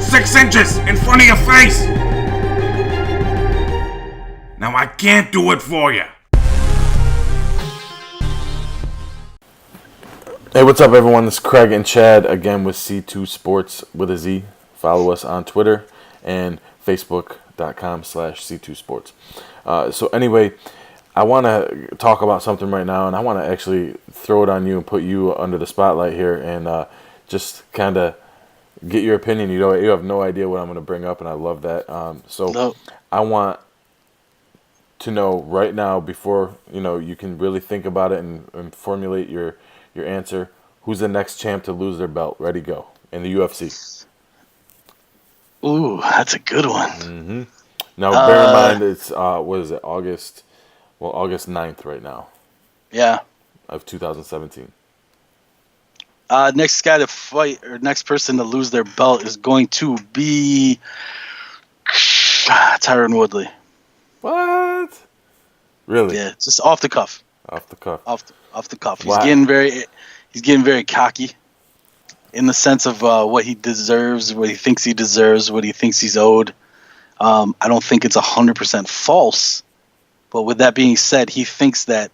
6 inches in front of your face. Now I can't do it for you. Hey, what's up, everyone? This is Craig and Chad again with C2 Sports with a Z. Follow us on Twitter and Facebook.com/C2 Sports. So anyway, I want to talk about something right now, and I want to actually throw it on you and put you under the spotlight here and just kind of get your opinion. You know, you have no idea what I'm going to bring up, and I love that. No. I want to know right now, before you can really think about it and formulate your answer. Who's the next champ to lose their belt? Ready, go. In the UFC. Ooh, that's a good one. Mm-hmm. Now, bear in mind, it's, what is it, August 9th right now. Yeah. Of 2017. Next guy to fight, or next person to lose their belt is going to be Tyron Woodley. What? Really? Yeah, just off the cuff. Off the cuff. Off the cuff. Wow. He's getting very cocky in the sense of what he deserves, what he thinks he deserves, what he thinks he's owed. I don't think it's 100% false, but with that being said, he thinks that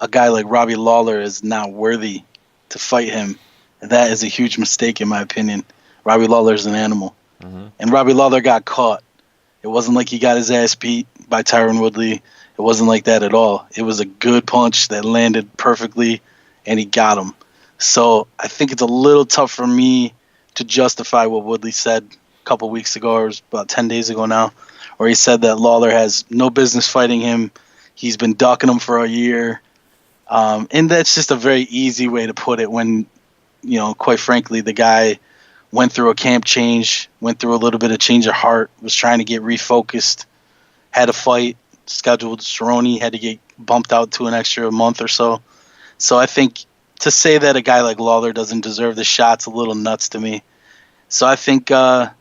a guy like Robbie Lawler is not worthy to fight him. And that is a huge mistake, in my opinion. Robbie Lawler is an animal. Mm-hmm. And Robbie Lawler got caught. It wasn't like he got his ass beat by Tyron Woodley. It wasn't like that at all. It was a good punch that landed perfectly, and he got him. So I think it's a little tough for me to justify what Woodley said a couple weeks ago, or it was about 10 days ago now, where he said that Lawler has no business fighting him. He's been ducking him for a year. And that's just a very easy way to put it when, quite frankly, the guy went through a camp change, went through a little bit of change of heart, was trying to get refocused, had a fight, scheduled Cerrone, had to get bumped out to an extra month or so. So I think to say that a guy like Lawler doesn't deserve the shot's a little nuts to me. So I think it'd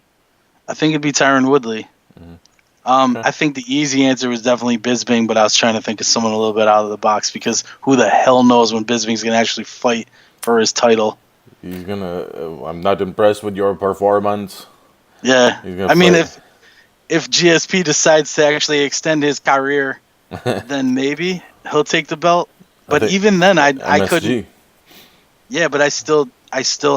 be Tyron Woodley. Mm-hmm. I think the easy answer was definitely Bisping, but I was trying to think of someone a little bit out of the box because who the hell knows when Bisping's going to actually fight for his title. I'm not impressed with your performance. Yeah. I mean, if GSP decides to actually extend his career, then maybe he'll take the belt. But even then, I couldn't. Yeah, but I still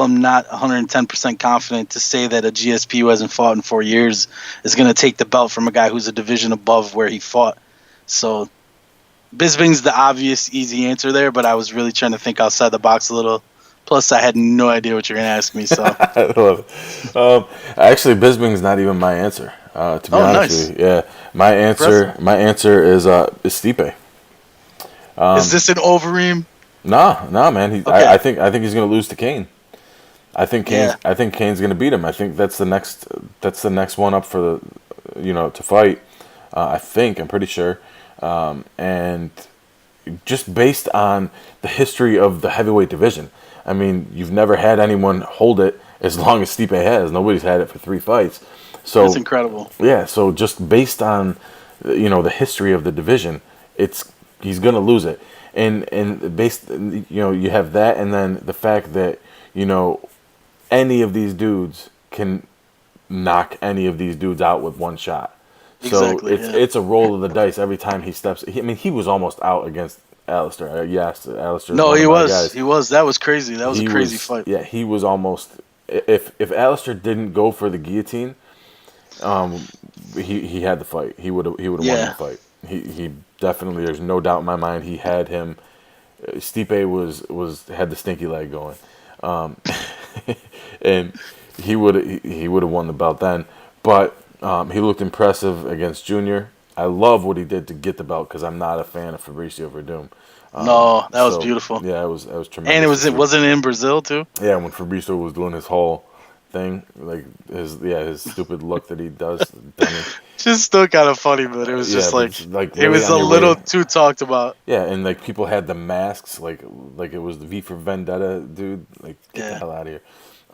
am not 110% confident to say that a GSP who hasn't fought in 4 years is going to take the belt from a guy who's a division above where he fought. So Bisping's the obvious, easy answer there, but I was really trying to think outside the box a little. Plus, I had no idea what you're going to ask me. So I love it. Actually, Bisping's not even my answer. To be honest with you, yeah, my answer is Stipe. Is this an Overeem? Nah, man. Okay. I think he's going to lose to Kane. I think Kane's going to beat him. I think that's the next one up for the to fight. I'm pretty sure, and just based on the history of the heavyweight division. I mean, you've never had anyone hold it as long as Stipe has. Nobody's had it for 3 fights. So that's incredible. Yeah, so just based on the history of the division, he's going to lose it. And based you have that, and then the fact that any of these dudes can knock any of these dudes out with one shot. Exactly, So it's a roll of the dice every time he steps. I mean, he was almost out against Alistair. Yes, Alistair. No, he was. He was. That was crazy. That was a crazy fight. Yeah, he was almost. If Alistair didn't go for the guillotine, he had the fight. He would have won the fight. He definitely. There's no doubt in my mind. He had him. Stipe had the stinky leg going, and he would have won the belt then. But he looked impressive against Junior. I love what he did to get the belt because I'm not a fan of Fabricio Verdum. No, that was beautiful. Yeah, it was tremendous. And wasn't it in Brazil too? Yeah, when Fabricio was doing his whole thing, like his stupid look that he does. Just still kind of funny, but it was just like really it was a little too talked about. Yeah, and like people had the masks, like it was the V for Vendetta dude. Like get the hell out of here.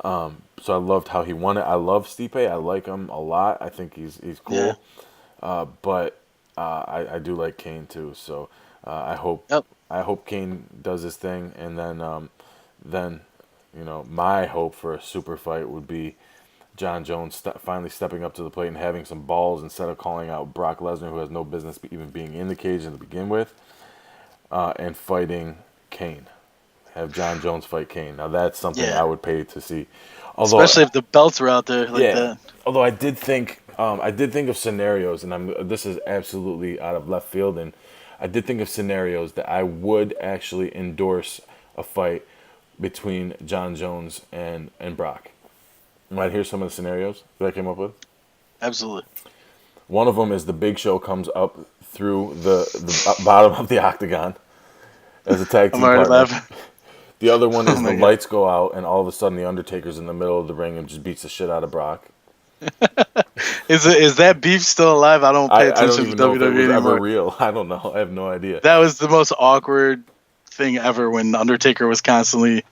So I loved how he won it. I love Stipe. I like him a lot. I think he's cool. Yeah. But I do like Kane too. So I hope Kane does his thing, and then my hope for a super fight would be John Jones finally stepping up to the plate and having some balls instead of calling out Brock Lesnar, who has no business even being in the cage to begin with, and fighting Kane. Have John Jones fight Kane. Now that's something I would pay to see. Although, especially if the belts are out there like that. Although I did think of scenarios, and this is absolutely out of left field, and I did think of scenarios that I would actually endorse a fight between John Jones and Brock. You might hear some of the scenarios that I came up with. Absolutely. One of them is the Big Show comes up through the bottom of the octagon as a tag team partner. Laughing. The other one is the lights go out and all of a sudden the Undertaker's in the middle of the ring and just beats the shit out of Brock. Is that beef still alive? I don't pay attention to WWE know if it was anymore. ever real. I don't know. I have no idea. That was the most awkward thing ever when Undertaker was constantly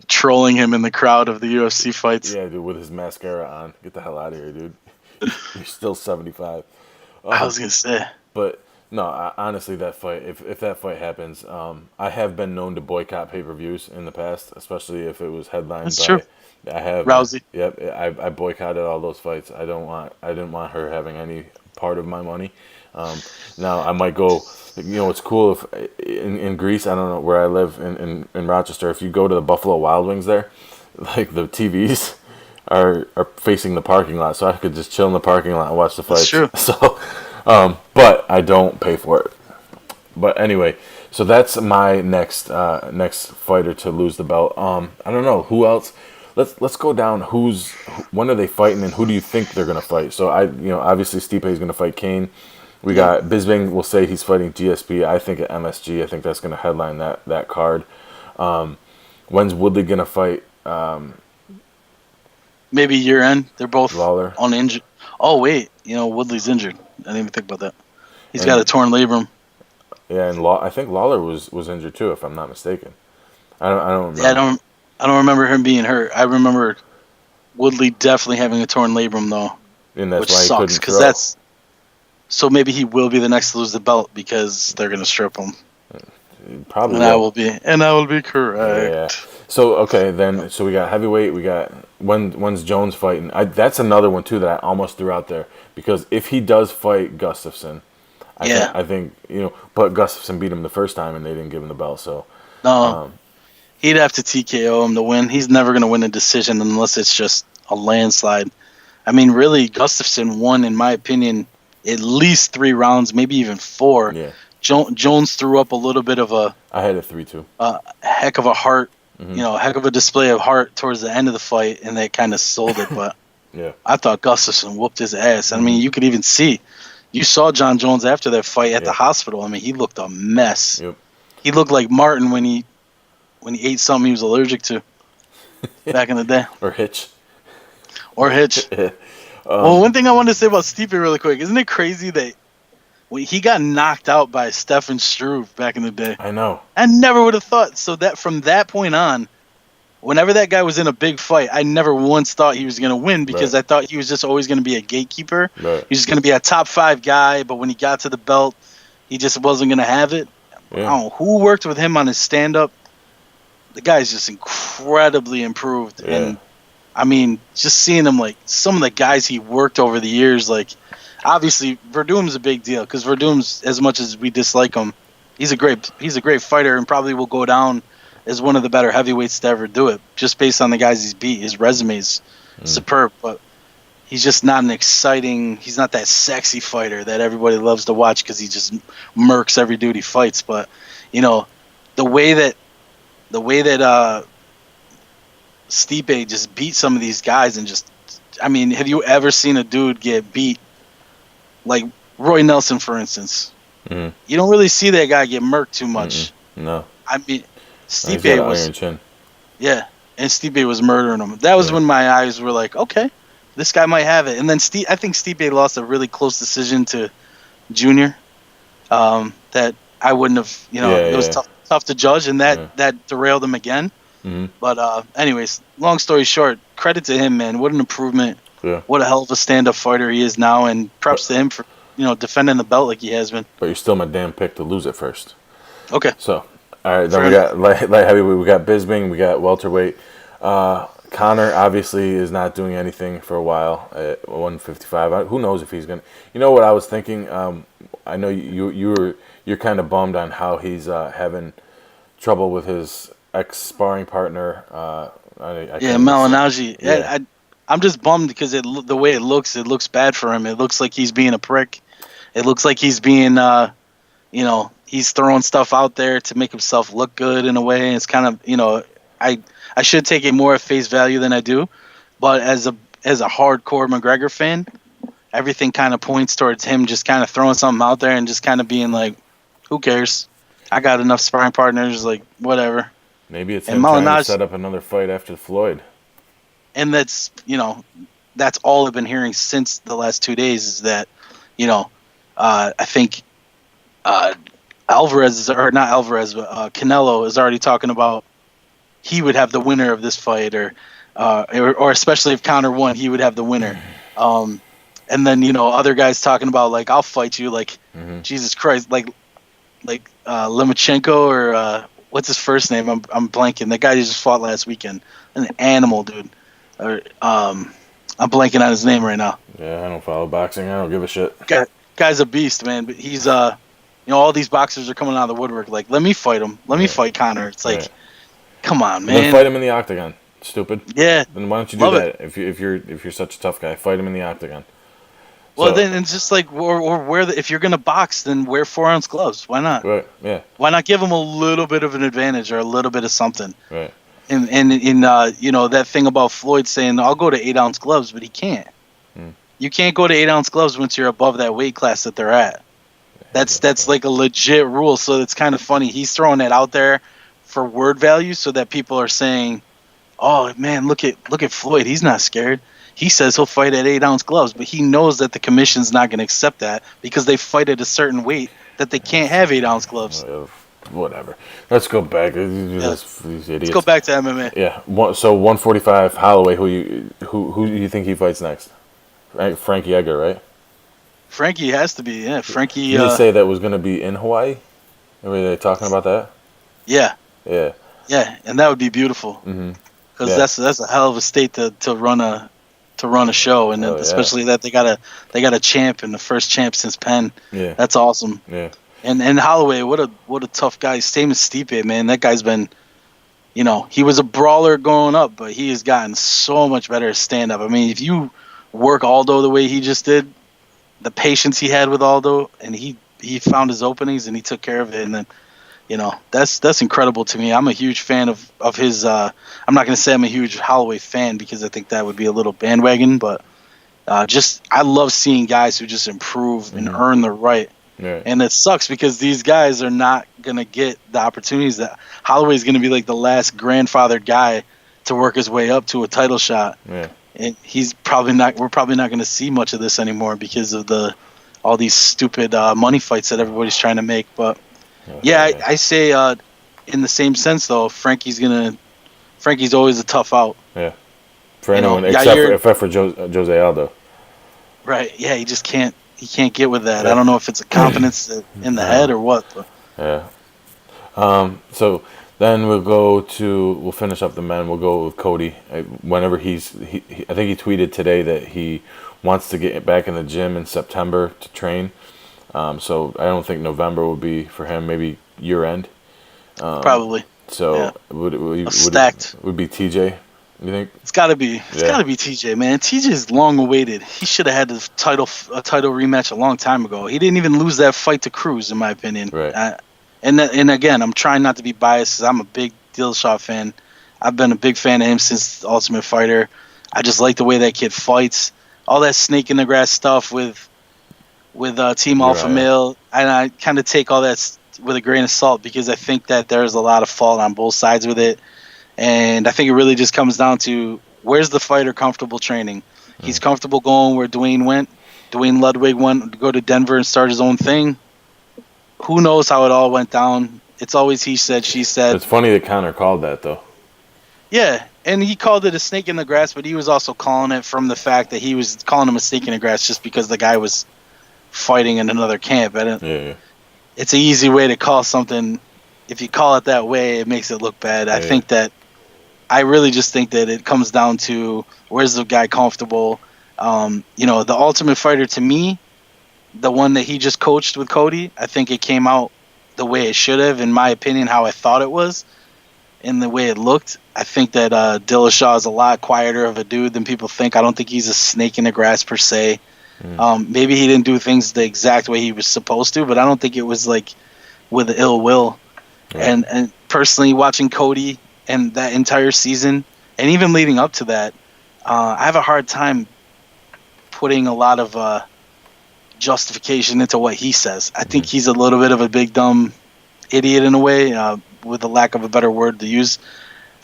trolling him in the crowd of the UFC fights. Yeah, dude, with his mascara on. Get the hell out of here, dude. You're still 75. I was gonna say, but no, honestly, that fight. If that fight happens, I have been known to boycott pay-per-views in the past, especially if it was headlined that's by. true. I have Rousey. Yep, I boycotted all those fights. I didn't want her having any part of my money. Now I might go. It's cool if in Greece, I don't know where I live in Rochester. If you go to the Buffalo Wild Wings there, like the TVs are facing the parking lot, so I could just chill in the parking lot and watch the fights. That's true. So, but I don't pay for it. But anyway, so that's my next fighter to lose the belt. I don't know who else. Let's go down. When are they fighting, and who do you think they're gonna fight? So obviously Stipe is gonna fight Kane. We got Bisping. We'll say he's fighting GSP. I think at MSG. I think that's gonna headline that card. When's Woodley gonna fight? Maybe year end. They're both Lawler. on injured. Oh wait, Woodley's injured. I didn't even think about that. He's got a torn labrum. Yeah, and I think Lawler was injured too, if I'm not mistaken. I don't remember. Yeah, I don't remember him being hurt. I remember Woodley definitely having a torn labrum though, and that's which why he sucks couldn't because throw. that's. So maybe he will be the next to lose the belt because they're gonna strip him. Probably. And I will be correct. Yeah. So okay, then we got heavyweight. We got when's Jones fighting? That's another one too that I almost threw out there because if he does fight Gustafsson, I think but Gustafsson beat him the first time and they didn't give him the belt. So no, he'd have to TKO him to win. He's never gonna win a decision unless it's just a landslide. I mean, really, Gustafsson won, in my opinion, at least 3 rounds, maybe even 4. Yeah. Jones threw up a little bit of I had a 3-2. Heck of a heart, heck of a display of heart towards the end of the fight, and they kind of sold it. But yeah, I thought Gustafsson whooped his ass. I mean, you could even see, you saw John Jones after that fight at the hospital. I mean, he looked a mess. Yep. He looked like Martin when he ate something he was allergic to back in the day. Or Hitch. Well, one thing I wanted to say about Stipe really quick, isn't it crazy that when he got knocked out by Stefan Struve back in the day? I know. I never would have thought. So that from that point on, whenever that guy was in a big fight, I never once thought he was going to win because I thought he was just always going to be a gatekeeper. Right. He was going to be a top 5 guy, but when he got to the belt, he just wasn't going to have it. Yeah. I don't know who worked with him on his stand-up. The guy's just incredibly improved. Yeah. And I mean, just seeing him, like, some of the guys he worked over the years, like, obviously, Verdum's a big deal, because Verdum's, as much as we dislike him, he's a great fighter and probably will go down as one of the better heavyweights to ever do it, just based on the guys he's beat. His resume's superb, but he's just not he's not that sexy fighter that everybody loves to watch because he just murks every dude he fights. But, the way that Stipe just beat some of these guys and just, I mean, have you ever seen a dude get beat? Like Roy Nelson, for instance. You don't really see that guy get murked too much. No. I mean, Stipe was iron chin. Yeah, and Stipe was murdering him. That was when my eyes were like, okay, this guy might have it. And then I think Stipe lost a really close decision to Junior that I wouldn't have, it was tough to judge, and that derailed him again. But anyways, long story short, credit to him, man. What an improvement. Yeah. What a hell of a stand-up fighter he is now, and props to him for defending the belt like he has been. But you're still my damn pick to lose it first. Okay. So, all right, then we got light heavyweight, we got Bisping, we got welterweight. Connor obviously is not doing anything for a while at 155. Who knows if he's gonna? You know what I was thinking? I know you're kind of bummed on how he's having trouble with his ex sparring partner. Malinowski. Yeah. I'm just bummed because the way it looks bad for him. It looks like he's being a prick. It looks like he's being, he's throwing stuff out there to make himself look good in a way. It's kind of, I should take it more at face value than I do, but as a hardcore McGregor fan, everything kind of points towards him just kind of throwing something out there and just kind of being like, who cares? I got enough sparring partners, like whatever. Maybe it's him trying to set up another fight after Floyd. And that's all I've been hearing since the last 2 days is that, I think Canelo is already talking about he would have the winner of this fight, or especially if Conor won, he would have the winner. And then other guys talking about like I'll fight you, like Jesus Christ, like Lomachenko or what's his first name? I'm blanking. The guy who just fought last weekend, an animal, dude. Or I'm blanking on his name right now. Yeah, I don't follow boxing. I don't give a shit. Guy's a beast, man. But he's all these boxers are coming out of the woodwork. Like, let me fight him. Let me fight Conor. It's like, come on, man. Then fight him in the octagon. Stupid. Yeah. Then why don't you do that? If you're such a tough guy, fight him in the octagon. Well, then it's just like, or if you're gonna box, then wear 4-ounce gloves. Why not? Right. Yeah. Why not give him a little bit of an advantage or a little bit of something? Right. And that thing about Floyd saying I'll go to 8-ounce gloves, but he can't. You can't go to 8-ounce gloves once you're above that weight class that they're at. That's like a legit rule. So it's kind of funny. He's throwing that out there for word value, so that people are saying, "Oh man, look at Floyd. He's not scared. He says he'll fight at 8-ounce gloves, but he knows that the commission's not going to accept that because they fight at a certain weight that they can't have 8-ounce gloves." Whatever. Let's go back. Let's Idiots. go back to MMA. Yeah. So 145 Holloway. Who do you think he fights next? Frankie Edgar, right? Frankie has to be. Yeah, Frankie. Did he say that was going to be in Hawaii? Were they talking about that? Yeah. Yeah. Yeah, and that would be beautiful. Because that's a hell of a state to run a show, and especially that they got a champ and the first champ since Penn. Yeah. That's awesome. Yeah. And Holloway, what a tough guy. Same as Stipe, man. That guy's been, he was a brawler growing up, but he has gotten so much better at stand up. I mean, if you work Aldo the way he just did, the patience he had with Aldo, and he found his openings and he took care of it, and then, that's incredible to me. I'm a huge fan of his. I'm not going to say I'm a huge Holloway fan because I think that would be a little bandwagon, but I love seeing guys who just improve and earn the right. Yeah. And it sucks because these guys are not going to get the opportunities that Holloway's going to be like the last grandfathered guy to work his way up to a title shot. Yeah. And we're probably not going to see much of this anymore because of all these stupid money fights that everybody's trying to make. But I say in the same sense though, Frankie's always a tough out. Yeah. For anyone except for Jose Aldo. Right. Yeah. He just can't. He can't get with that. I don't know if it's a confidence in the head or what. But. Yeah. So then we'll finish up the men. We'll go with Cody. Whenever I think he tweeted today that he wants to get back in the gym in September to train. So I don't think November would be for him. Maybe year end. Probably. So would be TJ? You think it's got to be? It's got to be TJ, man. TJ is long awaited. He should have had the title rematch a long time ago. He didn't even lose that fight to Cruz, in my opinion. Right. And again, I'm trying not to be biased. I'm a big Dillashaw fan. I've been a big fan of him since the Ultimate Fighter. I just like the way that kid fights. All that snake in the grass stuff with Team Alpha Male, and I kind of take all that with a grain of salt because I think that there's a lot of fault on both sides with it. And I think it really just comes down to where's the fighter comfortable training. He's comfortable going where Dwayne went. Dwayne Ludwig went to go to Denver and start his own thing. Who knows how it all went down? It's always he said, she said. It's funny that Conor called that, though. Yeah, and he called it a snake in the grass, but he was also calling it from the fact that he was calling him a snake in the grass just because the guy was fighting in another camp. It's an easy way to call something. If you call it that way, it makes it look bad. I think that I really just think that it comes down to where's the guy comfortable. The Ultimate Fighter to me, the one that he just coached with Cody, I think it came out the way it should have, in my opinion, how I thought it was, and the way it looked. I think that Dillashaw is a lot quieter of a dude than people think. I don't think he's a snake in the grass per se. Maybe he didn't do things the exact way he was supposed to, but I don't think it was like with ill will. Yeah. And personally, watching Cody and that entire season, and even leading up to that, I have a hard time putting a lot of justification into what he says. I think he's a little bit of a big dumb idiot in a way, with a lack of a better word to use.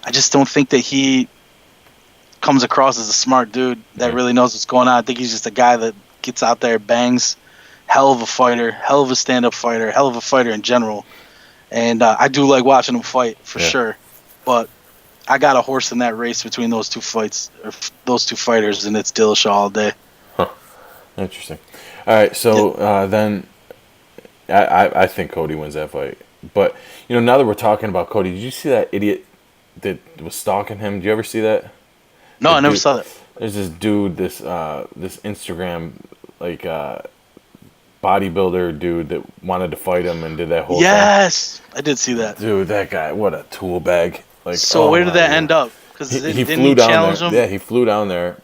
I just don't think that he comes across as a smart dude that really knows what's going on. I think he's just a guy that gets out there, bangs, hell of a fighter, hell of a stand-up fighter, hell of a fighter in general. And I do like watching him fight for sure. But I got a horse in that race between those two fighters, and it's Dillashaw all day. Huh. Interesting. All right, so then I think Cody wins that fight. But, now that we're talking about Cody, did you see that idiot that was stalking him? Did you ever see that? No, I never saw that. There's this dude, this Instagram, bodybuilder dude that wanted to fight him and did that whole thing. Yes, I did see that. Dude, that guy, what a tool bag. So where did that end up? Because he flew down there. Yeah, he flew down there.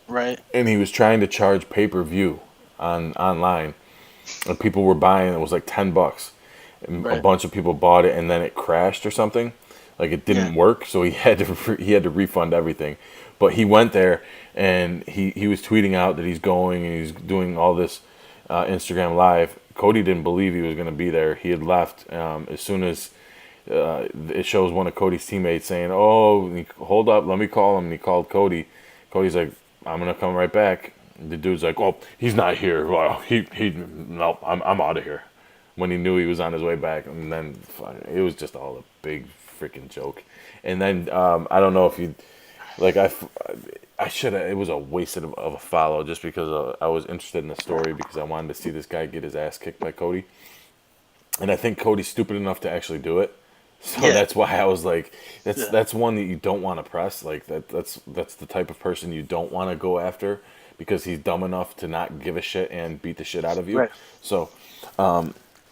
Right. And he was trying to charge pay-per-view online. And people were buying, it was like $10. And a bunch of people bought it, and then it crashed or something. It didn't work, so he had to refund everything. But he went there, and he was tweeting out that he's going, and he's doing all this Instagram Live. Cody didn't believe he was going to be there. He had left as soon as it shows one of Cody's teammates saying, "Oh, hold up, let me call him." And he called Cody. Cody's like, "I'm going to come right back." The dude's like, "Oh, he's not here. Well, no, I'm out of here." When he knew he was on his way back, and then it was just all a big freaking joke. And then I don't know if you I should have. It was a waste of a follow just because I was interested in the story because I wanted to see this guy get his ass kicked by Cody, and I think Cody's stupid enough to actually do it. So that's why I was like, that's one that you don't want to press. That's the type of person you don't want to go after because he's dumb enough to not give a shit and beat the shit out of you. Right. So.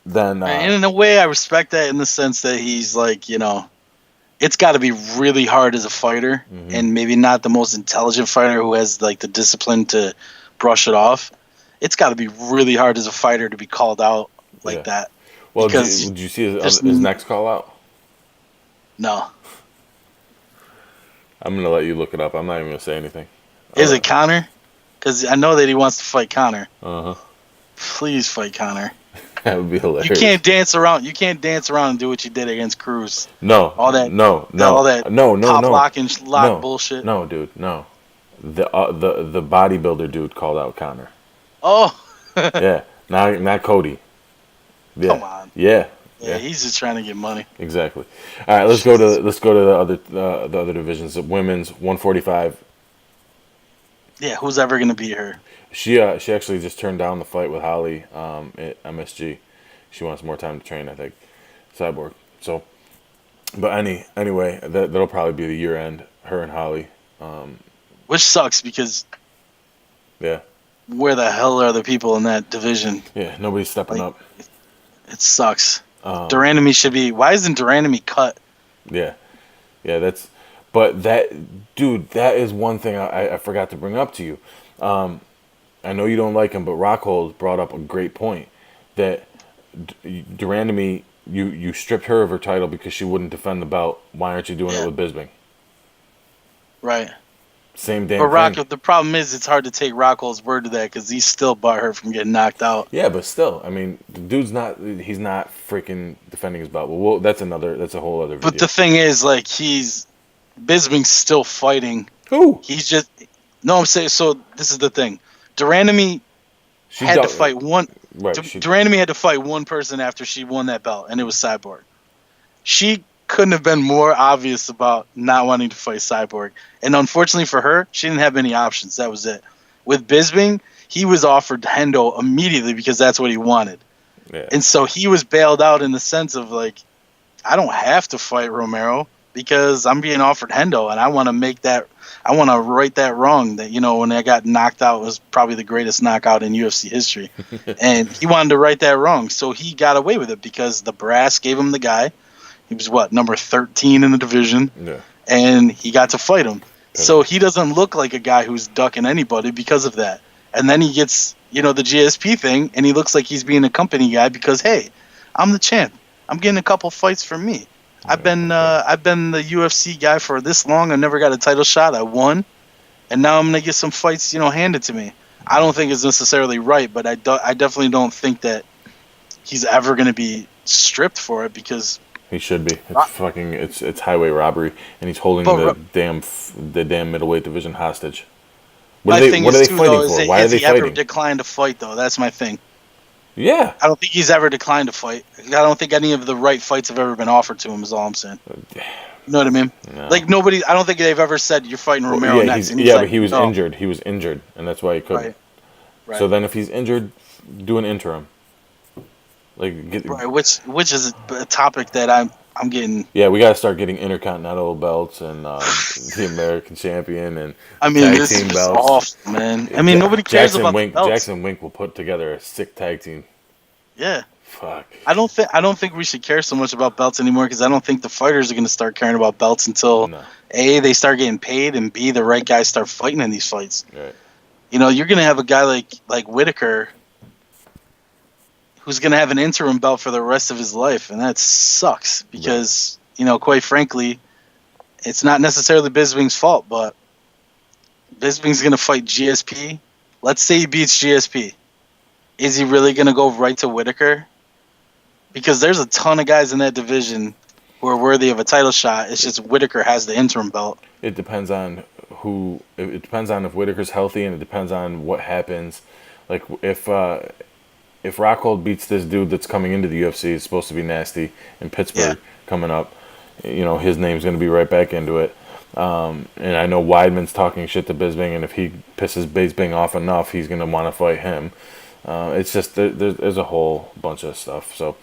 Then and in a way I respect that in the sense that he's it's got to be really hard as a fighter and maybe not the most intelligent fighter who has the discipline to brush it off. It's got to be really hard as a fighter to be called out like that. Well, did you see his next call out? No. I'm going to let you look it up. I'm not even going to say anything. Is it Conor? Because I know that he wants to fight Conor. Uh-huh. Please fight Conor. That would be hilarious. You can't dance around. You can't dance around and do what you did against Cruz. No. All that. No. All that. Pop lock and lock bullshit. No, dude. No. The bodybuilder dude called out Conor. Oh. Yeah. Not Cody. Yeah. Come on. Yeah. Yeah. He's just trying to get money. Exactly. All right. Let's go to the other divisions. Women's 145. Yeah. Who's ever gonna beat her? She actually just turned down the fight with Holly at MSG. She wants more time to train, I think. Cyborg. So, but anyway, that'll probably be the year end. Her and Holly. Which sucks because. Yeah. Where the hell are the people in that division? Yeah, nobody's stepping up. It sucks. Durandamy should be. Why isn't Durandamy cut? Yeah, but that is one thing I forgot to bring up to you. I know you don't like him, but Rockhold brought up a great point that Durandamy, you stripped her of her title because she wouldn't defend the belt. Why aren't you doing it with Bisping? Right. Same damn thing. The problem is it's hard to take Rockhold's word to that because he's still bought her from getting knocked out. Yeah, but still, I mean, the dude's he's not freaking defending his belt. Well, that's a whole other video. But the thing is, Bisping's still fighting. Who? He's just, no, I'm saying, so this is the thing. Durandamy had to fight one. Right, Durandamy had to fight one person after she won that belt, and it was Cyborg. She couldn't have been more obvious about not wanting to fight Cyborg, and unfortunately for her, she didn't have any options. That was it. With Bisping, he was offered Hendo immediately because that's what he wanted, and so he was bailed out in the sense of I don't have to fight Romero. because I'm being offered Hendo, and I want to make that. I want to right that wrong. That when I got knocked out was probably the greatest knockout in UFC history, and he wanted to right that wrong. So he got away with it because the brass gave him the guy. He was number 13 in the division, and he got to fight him. So he doesn't look like a guy who's ducking anybody because of that. And then he gets the GSP thing, and he looks like he's being a company guy because hey, I'm the champ. I'm getting a couple fights for me. I've been the UFC guy for this long. I never got a title shot. I won, and now I'm gonna get some fights, handed to me. I don't think it's necessarily right, but I definitely don't think that he's ever gonna be stripped for it because he should be. It's highway robbery, and he's holding the damn middleweight division hostage. What are they fighting for? Why are they fighting? Has he ever declined to fight though? That's my thing. Yeah. I don't think he's ever declined to fight. I don't think any of the right fights have ever been offered to him, is all I'm saying. You know what I mean? No. Like, nobody, I don't think they've ever said, you're fighting Romero next. But he was injured. He was injured, and that's why he couldn't. Right. So then if he's injured, do an interim. Which is a topic that I'm getting. Yeah, we got to start getting intercontinental belts and the American champion and tag team belts. Off, man. Nobody cares about the belts. Jackson Wink will put together a sick tag team. Yeah. Fuck. I don't think we should care so much about belts anymore because I don't think the fighters are going to start caring about belts until A, they start getting paid, and B, the right guys start fighting in these fights. Right. You're going to have a guy like Whitaker who's going to have an interim belt for the rest of his life, and that sucks because, quite frankly, it's not necessarily Bisping's fault, but Bisping's going to fight GSP. Let's say he beats GSP. Is he really going to go right to Whitaker? Because there's a ton of guys in that division who are worthy of a title shot. It's just Whitaker has the interim belt. It depends on who. It depends on if Whitaker's healthy, and it depends on what happens. Like if Rockhold beats this dude that's coming into the UFC, it's supposed to be nasty in Pittsburgh coming up. His name's going to be right back into it. And I know Weidman's talking shit to Bisping, and if he pisses Bisping off enough, he's going to want to fight him. It's just there's a whole bunch of stuff. So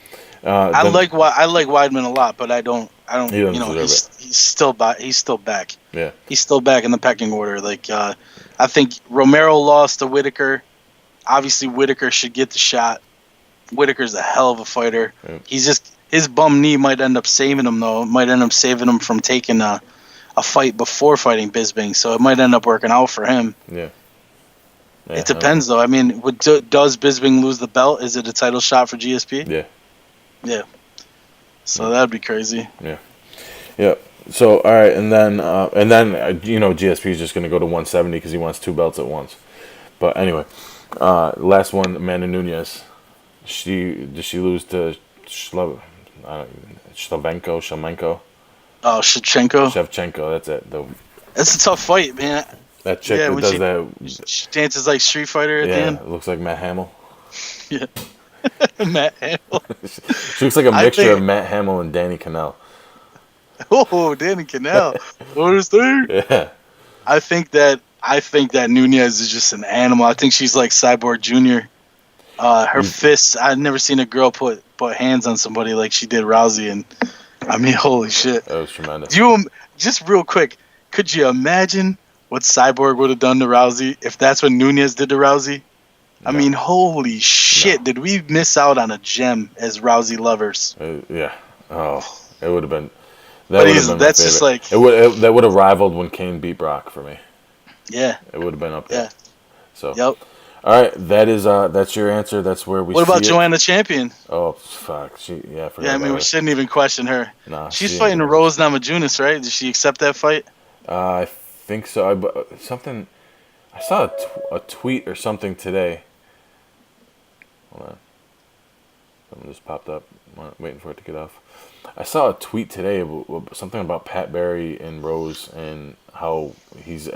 I like Weidman a lot, but I don't. He's still back. He's still back. Yeah, he's still back in the pecking order. I think Romero lost to Whitaker. Obviously, Whitaker should get the shot. Whitaker's a hell of a fighter. Yeah. His bum knee might end up saving him though. It might end up saving him from taking a fight before fighting Bisping. So it might end up working out for him. Yeah. It depends, though. Does Bisping lose the belt? Is it a title shot for GSP? Yeah. Yeah. So that'd be crazy. Yeah. Yeah. So all right, and then GSP is just going to go to 170 because he wants 2 belts at once. But anyway, last one, Amanda Nunes. Did she lose to Shlemenko? Oh, Shevchenko. Shevchenko. That's it. That's a tough fight, man. That chick that does that. She dances like Street Fighter at the end. It looks like Matt Hamill. Yeah. Matt Hamill. She looks like a mixture of Matt Hamill and Danny Kanell. Oh, Danny Kanell. What is that? Yeah. I think that Nunes is just an animal. I think she's like Cyborg Jr. Her fists, I've never seen a girl put hands on somebody like she did Rousey, and holy shit. That was tremendous. Just real quick, could you imagine what Cyborg would have done to Rousey if that's what Nunes did to Rousey? No. Holy shit. No. Did we miss out on a gem as Rousey lovers? Yeah. Oh, it would have been. That's just like. That would have rivaled when Kane beat Brock for me. Yeah. It would have been up there. Yeah. So. Yep. All right, that's your answer. That's where we. What about Joanna Champion? Oh fuck, I forgot. We shouldn't even question her. Nah, she's fighting Rose Namajunas, right? Did she accept that fight? I think so. I saw a tweet or something today. Hold on, something just popped up. I'm waiting for it to get off. I saw a tweet today about something about Pat Barry and Rose and how he's,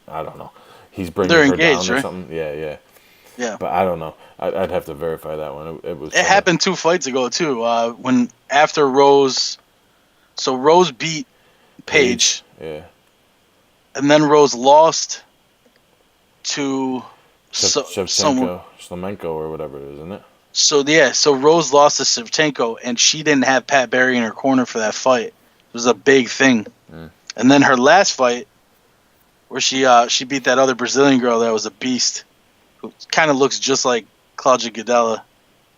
I don't know. He's bringing her engaged, down or right? something. Yeah. Yeah. But I don't know. I'd have to verify that one. It happened 2 fights ago too. When after Rose, so Rose beat Paige. Yeah. And then Rose lost to Shlemenko or whatever it is, isn't it? So Rose lost to Shevchenko, and she didn't have Pat Barry in her corner for that fight. was a big thing. And then her last fight, where she beat that other Brazilian girl that was a beast, who kind of looks just like Claudia Gadelha,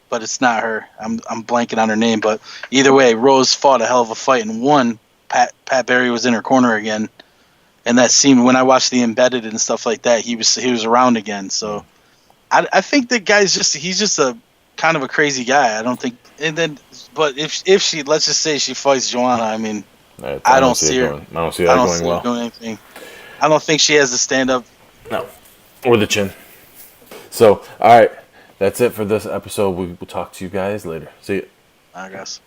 but it's not her. I'm blanking on her name, but either way, Rose fought a hell of a fight and won. Pat Barry was in her corner again, and that scene when I watched the Embedded and stuff like that, he was around again. So I think the guy's he's just a kind of a crazy guy. I don't think. And then, but if she, let's just say she fights Joanna, I mean, I don't see her. I don't see that going well. Doing anything. I don't think she has the stand up. No, or the chin. So, all right, that's it for this episode. We will talk to you guys later. See you. I guess.